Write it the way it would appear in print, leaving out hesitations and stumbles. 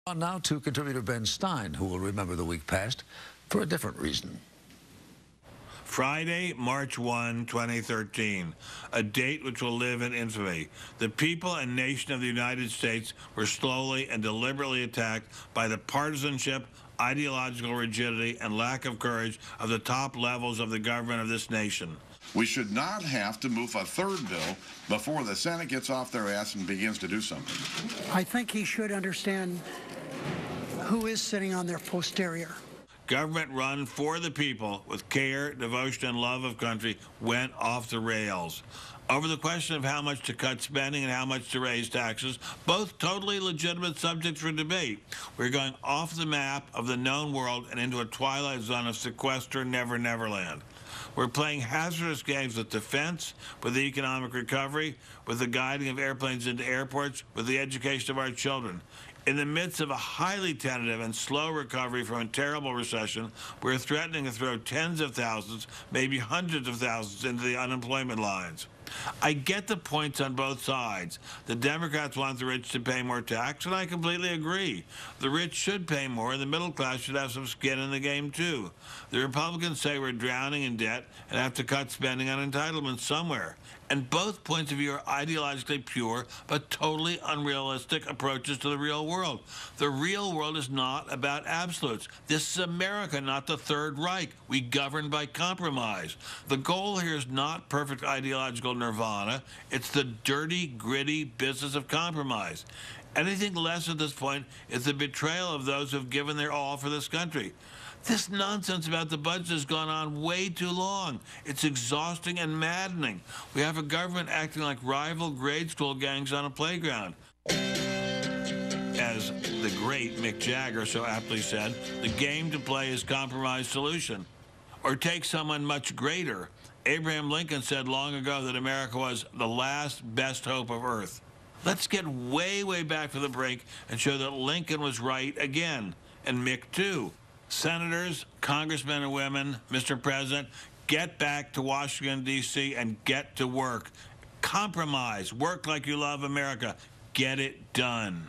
On now to contributor Ben Stein, who will remember the week past for a different reason. Friday, March 1, 2013, a date which will live in infamy. The people and nation of the United States were slowly and deliberately attacked by the partisanship, ideological rigidity, and lack of courage of the top levels of the government of this nation. We should not have to move a third bill before the Senate gets off their ass and begins to do something. I think he should understand who is sitting on their posterior. Government run for the people with care, devotion, and love of country went off the rails. Over the question of how much to cut spending and how much to raise taxes, both totally legitimate subjects for debate, we're going off the map of the known world and into a twilight zone of sequester never-never-land. We're playing hazardous games with defense, with the economic recovery, with the guiding of airplanes into airports, with the education of our children. In the midst of a highly tentative and slow recovery from a terrible recession, we're threatening to throw tens of thousands, maybe hundreds of thousands into the unemployment lines. I get the points on both sides. The Democrats want the rich to pay more tax, and I completely agree. The rich should pay more, and the middle class should have some skin in the game, too. The Republicans say we're drowning in debt and have to cut spending on entitlements somewhere. And both points of view are ideologically pure, but totally unrealistic approaches to the real world. The real world is not about absolutes. This is America, not the Third Reich. We govern by compromise. The goal here is not perfect ideological nirvana. It's the dirty, gritty business of compromise. Anything less at this point is the betrayal of those who have given their all for this country. This nonsense about the budget has gone on way too long. It's exhausting and maddening. We have a government acting like rival grade school gangs on a playground. As the great Mick Jagger so aptly said, the game to play is compromise solution. Or take someone much greater. Abraham Lincoln said long ago that America was the last best hope of Earth. Let's get way, way back to the brink and show that Lincoln was right again, and Mick too. Senators, congressmen and women, Mr. President, get back to Washington, D.C. and get to work. Compromise. Work like you love America. Get it done.